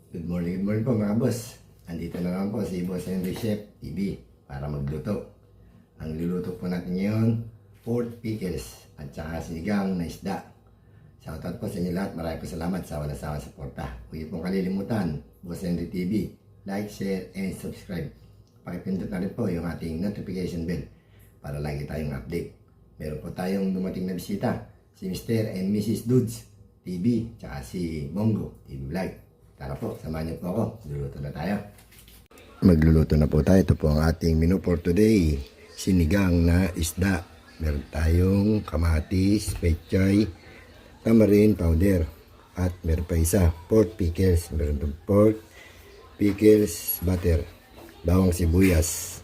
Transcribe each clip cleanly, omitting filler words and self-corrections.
Good morning po mga boss. Andito na naman po si Boss Henry Chef TV para magluto. Ang luluto po natin ngayon, pork pickles at saka sinigang na isda. Shoutout po sa inyo lahat. Maraming po salamat sa walang sawang suporta. Huwag niyo pong kalilimutan, Boss Henry TV. Like, share, and subscribe. Pakipindot na rin po yung ating notification bell para lagi tayong update. Meron po tayong dumating na bisita, si Mr. and Mrs. Dudes TV, tsaka si Bongo TV Vlog. Tara po, samahan niyo po ako. Magluluto na tayo. Magluluto na po tayo. Ito po ang ating menu for today. Sinigang na isda. Meron tayong kamatis, pechay, tamarind powder. At meron pa isa, pork pickles. Meron itong pork pickles butter, bawang sibuyas,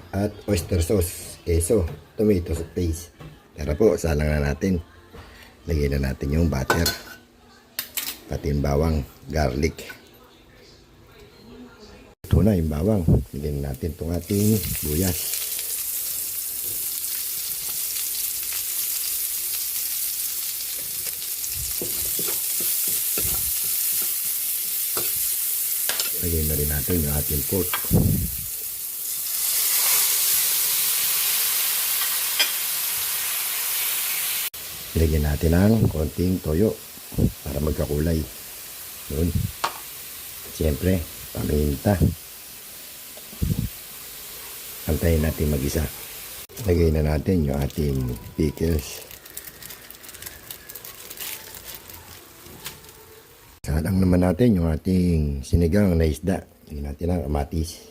at oyster sauce, queso, tomato paste. Tara po, salang na natin. Lagyan na natin yung butter. Pati yung bawang, garlic. Ito na yung bawang. Lagyan natin itong ating buyas. Lagyan na rin natin yung ating pork. Lagyan natin ng konting toyo para magkakulay. Yun. Siyempre, paminta. Antayin natin mag-isa. Lagay na natin yung ating pickles. Salang naman natin yung ating sinigang na isda. Lagyan natin ang kamatis.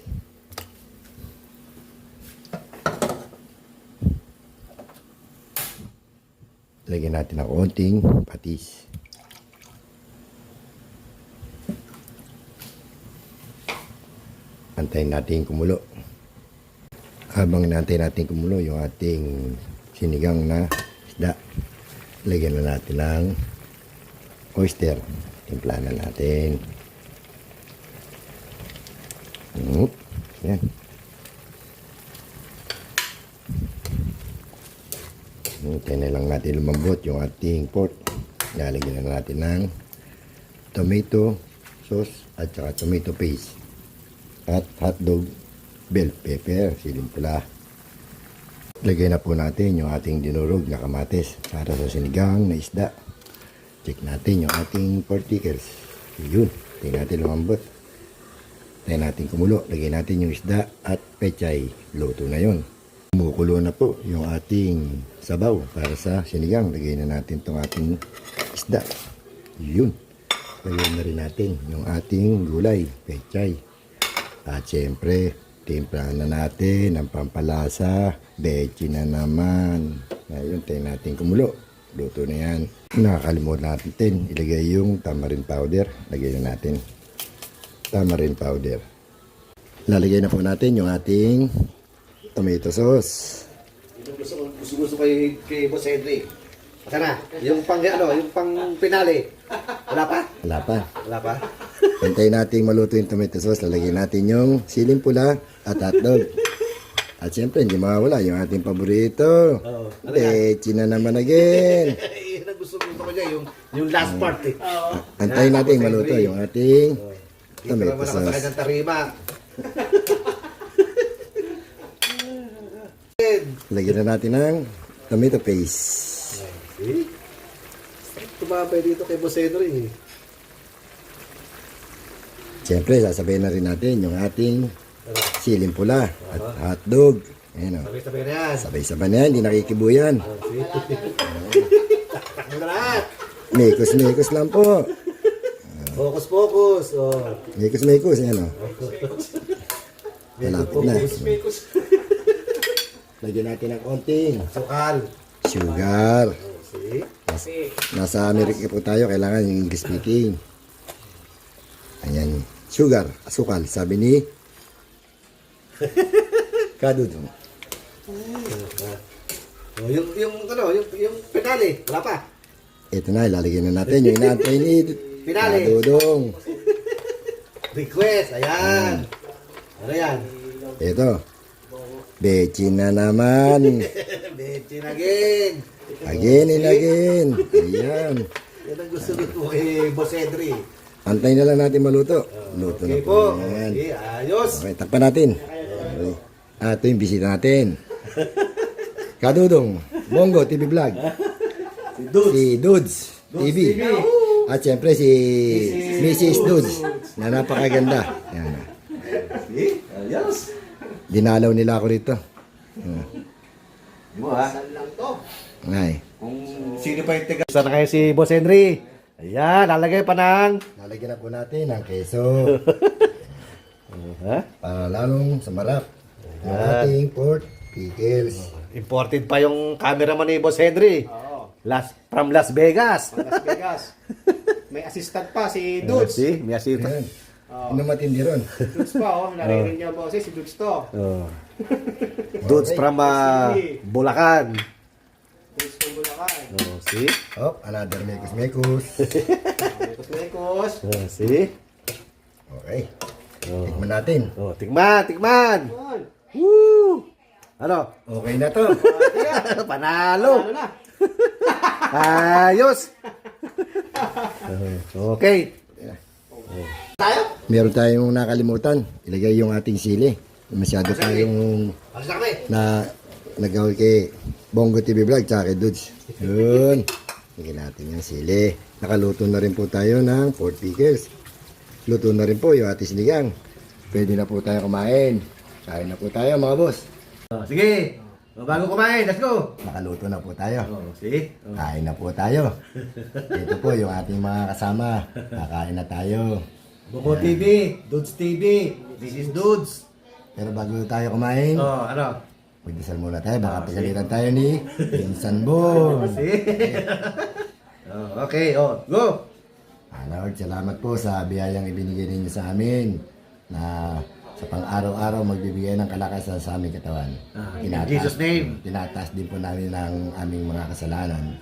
Lagyan natin ng konting patis. Antayin natin kumulo. Habang natin kumulo yung ating sinigang na isda, lagyan na natin ng oyster. Timpla na natin. Yan. Hintayin na lang natin lumambot yung ating pork. Lalagyan na natin ng tomato sauce at saka tomato paste. At hotdog, bell pepper, siling pula. Lagay na po natin yung ating dinurog na kamatis para sa sinigang na isda. Check natin yung ating pork pickles. Yun, tingnan natin lumambot. Tingnan natin kumulo. Lagay natin yung isda at pechay. Luto na yun. Kumukulo na po yung ating sabaw para sa sinigang. Lagay na natin itong ating isda. Yun. Lagay na rin natin yung ating gulay, pechay. At syempre, timplahan na natin ang pampalasa. Bechi na naman. Ngayon, tayo natin kumulo. Luto na yan. Nakakalimutan natin ilagay yung tamarind powder. Lagay na natin tamarind powder. Lalagay na po natin yung ating tomato sauce. Gusto kay Boss Henry. Sana, yung pang pinali. Wala pa? Wala pa. Wala pa? Hintayin natin maluto yung tomato sauce. Lalagyan natin yung siling pula at hotdog. At siyempre, hindi mawawala yung ating paborito. Oo. Bechi na naman again. Yan ang gusto ko niya, yung last part eh. Antayin natin maluto yung ating Dito tomato naman ako sa sauce. kanyang tarima. Lagyan na natin ng tomato paste. Eh? Tumabay dito kay Boss Henry. Siyempre, sasabayin na rin natin yung ating siling pula at hotdog. Ayan o. Sabay-sabay na yan. Sabay-sabay na yan, hindi nakikibuyan. Takbo na lahat. Mikos-mikos lang po. Focus. Oh. Mikos-mikos, ayan o. Malapit na. Lagyan natin ng konting Sukal. sugar. See? Nasa Amerika po tayo, kailangan yung English speaking. Ayan, sugar, asukal, sabi ni Kadudong. Oh, yung pinali. Wala pa. Ito na, ilalagyan na natin yung inaantay ni Pinali. Kadudong. Request. Ayan. Ano yan? Ito, bechi na naman. Betchin again. Again and again. Ayan. Yan ang gusto ko kay Boss Henry. Antay na lang natin maluto. Luto na Okay po. po. Yan. Okay, ayos. Okay, takpan natin. Okay. Ito yung bisita natin. Kadudong, Bongo TV Vlog. Si Dudes. Si Dudes TV. TV. At syempre si Mrs. Dudes na napakaganda. Yan. See? Ayos. Dinalaw nila ako rito. Mo ha? Ngay. Kung sino pa yung tiga. Sana kayo si Boss Henry. Ayan, lalagay pa ng... Lalagyan na po natin ng keso. Ha? Para lalong sumarap. Ang ating pork pickles. Imported pa yung cameraman ni Boss Henry. From Las Vegas. Las Vegas. May assistant pa si Dudes. See? May assistant. Yan. Ano matindi ron? Dudes pa oh. Naririnig niyo boses si Dudes to. Oh. Dudes from Bulacan. Dudes from Bulacan. Oh, see? Oh, another mekos-mekos. Mekos. Oh, see? Okay. Tikman natin. Oh, tikman, tikman. Yan. Woo! Ano? Okay na to. Panalo. Ano na? Ayos. Okay. Tayo? Meron tayong nakalimutan. Ilagay yung ating sili. Masyado tayong Alis na kami. na nagawin kay Bongo TV Vlog tsaka kay Dudes. Yun. Lagyan natin yung sili. Nakaluto na rin po tayo ng pork pickles. Luto na rin po yung ating sinigang. Pwede na po tayo kumain. Kain na po tayo mga boss. Oh, sige. Oh, bago kumain, let's go. Nakaluto na po tayo. Oh, see? Oh. Kain na po tayo. Ito po yung ating mga kasama. Kakain na tayo. Buko TV, Dudes TV. This is Dudes. Pero bago tayo kumain, Oh, ano? magdasal muna tayo. Baka pagalitan tayo ni Pinsan Bong. See? Oh, okay, oh, go. Lord, salamat po sa biyayang ibinigay ninyo sa amin na sa pang-araw-araw magbibigay ng kalakasan sa aming katawan. In Jesus' name. Tinataas din po namin ang aming mga kasalanan.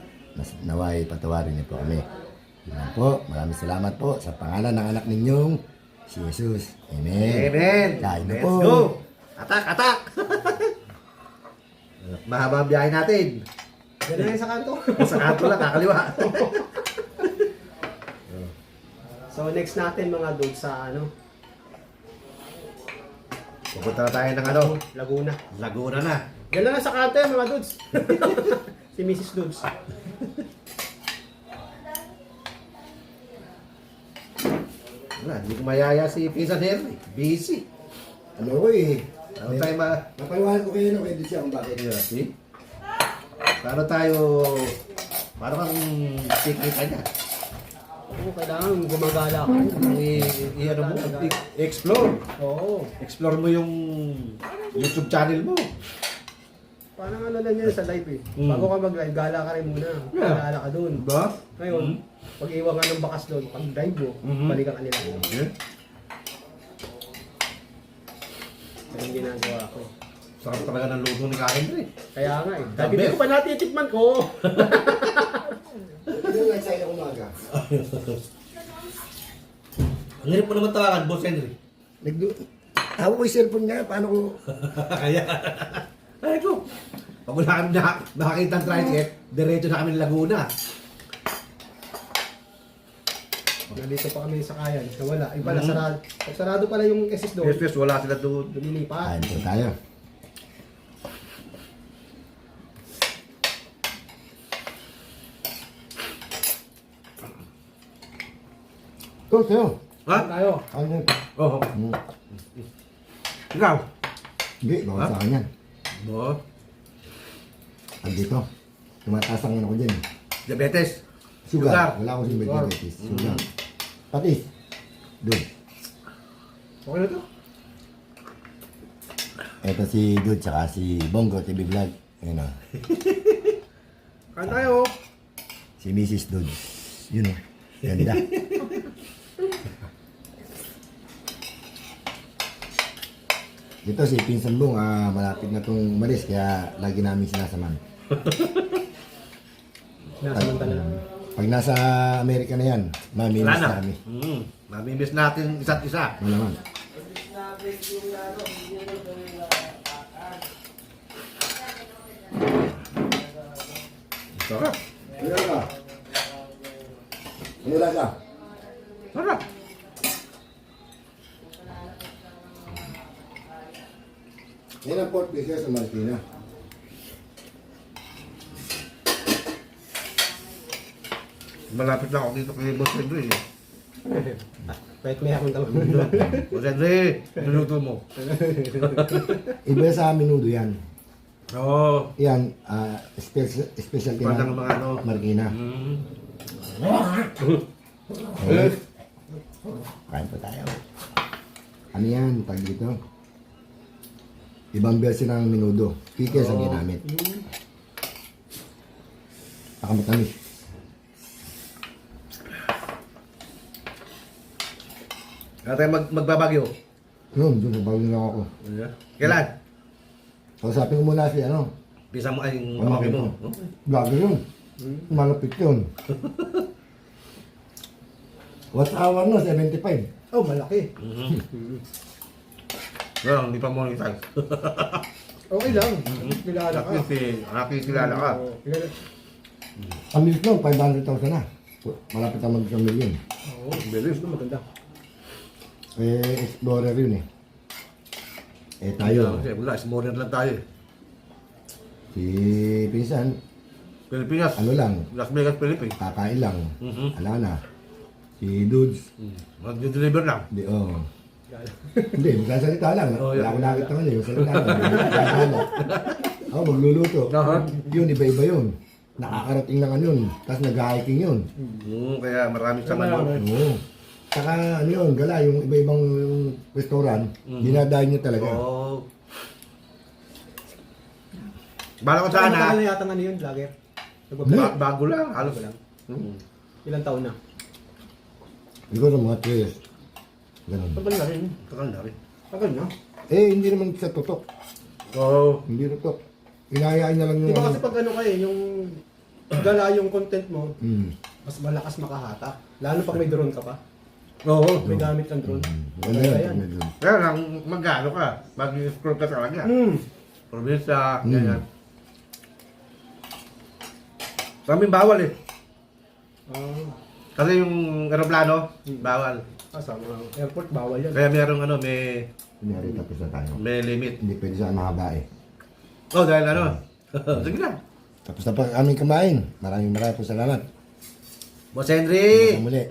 Naway patawarin niyo po kami. Yan po, maraming salamat po sa pangalan ng anak ninyong si Jesus. Amen. Amen. Kain na Let's po. go. Atak, atak. Mahaba ang biyahe natin. Yan na yun sa kanto. Sa kanto lang, kakaliwa. So next natin mga Dudes sa ano, Pupunta na tayo ng ano, Laguna. Laguna na. Yan na lang sa kanto yan mga Dudes. Si Mrs. Dudes. Wala, hindi ko mayaya si Pinsan Henry. Busy. Ano ko eh. Ano tayo ma... Napaliwanag ko kayo na kayo siya kung bakit. Yeah, see? Paano tayo... Paano kang secret ka niya? Oo, kailangan gumagala ka. Ano mo, explore. Oo. Explore mo yung YouTube channel mo. Parang ano lang yan sa live eh. Bago ka mag-live, gala ka rin muna. Yeah. Gala ka dun. Diba? Ngayon, pag iwan ka ng bakas doon, pag live mo, balikan ka nila. Yeah. Yan yung ginagawa ko. Sarap talaga ng luto ni Karen Henry. Kaya nga eh. The Dahil hindi best. ko pa natitikman ko. Ito yung excited ako umaga. Ang hirap mo naman tawagan, Boss Henry. Ako ko yung cellphone niya. Paano ko... Kaya, ay ko. Pag wala kami nakakita ng tricycle, diretso na kami ng Laguna. Nandito pa kami sa kayan. Nawala. Yung pala, sarado. Pag sarado pala yung SS doon, Yes, wala sila doon. lumilipat. Kain po tayo. Ito, ito. Ha? Tayo. Kain yan. Oo. Ikaw? Hindi, bawal sa akin yan. Oo. Andito. Tumataas ang ano ko dyan. Diabetes. Sugar. Wala akong diabetes. Sugar. Patis. Doon. Okay na to? Ito si Dude, tsaka si Bongo TV Vlog. Ayan o. Kain tayo. Si Mrs. Dude. Yun o. Ganda. Ito si Pinsan Bong, malapit na itong umalis, kaya lagi namin sinasaman. Nasamantala. Pag nasa Amerika na yan, mamimiss Wala na. namin. Mamimiss natin isa't isa. Ano naman? Sarap. Ano ka? Ano ka? Sarap. Yan ang pork pickles sa Marikina. Malapit lang ako dito kay Boss Henry. Kahit may akong dalawa. Boss Henry, niluto mo. Iba sa menudo yan. Oo. Yan, specialty Parang ng mga ano. Marikina. Mm. Okay. Kain pa tayo. Ano yan, tag dito? Ibang version ng menudo. Pickles ang ginamit. Nakamatamis. Kaya tayo magbabagyo. Yun, dun sa bagong lang ako. Kailan? Kausapin ko muna si ano. Pisa mo ay yung Ano kamaki mo. mo? Vlogger yun. Malapit yun. What's hour no? 75. Oh, malaki. Well, hindi pa monetize. Okay lang. Kilala ka. Nakikilala ka. Oo, kilala. Ang milis nun, 500,000 na. Malapit na mag-1 million. Oo, bilis no, maganda. Explorer yun eh. Tayo. Kasi wala, smaller lang tayo. Si Pinsan, Pilipinas. ano lang, Las Vegas, Philippines. kakain lang. Mhm. Ala na. Si Dudes, Mag-deliver lang. di hindi, magsasalita lang. Oh, Wala yeah. ko nakita man eh. Magsalita lang. Magsasalita. Ako, magluluto. Yun, iba-iba yun. Nakakarating lang ano yun. Tapos nag-hiking yun. Kaya marami sa Marami. manok. Oo. Saka ano yun, gala, yung iba-ibang restaurant, dinadahin niya talaga. Oo. Bala ko sana. Matagal na yata ano yun, vlogger. Bago lang. Halos Bago lang. Mm. Ilang taon na? Siguro mga 3 years. Ganun. Tagal na rin. Takal na rin. Tagal na. Hindi naman sa tutok. Oo. Hindi tutok. Inayaan niya lang yung... Di ba kasi pag ano kayo, yung gala yung content mo, Hmm. mas malakas makahata. Lalo pag may drone ka pa. Oo. May gamit kang drone. Maganda Maganda yan. yan. Medyo. Kaya lang, mag-ano ka. Mag-scroll ka talaga. Probinsya, Mm. ganyan. Sa amin bawal eh. Kasi yung aeroplano, bawal. Sa mga airport, bawal yan. Kaya merong ano, may Kunyari, tapos na tayo. limit. Hindi pwede sa mahaba eh. Oh, dahil ano. Sige na. Tapos na pa aming kumain. Maraming po salamat. Boss Henry! Hanggang muli.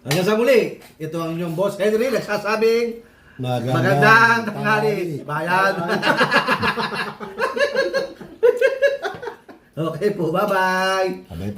Hanggang sa muli. Ito ang inyong Boss Henry nagsasabing magandang tanghali. Bayan! Okay po, bye-bye! Abay po.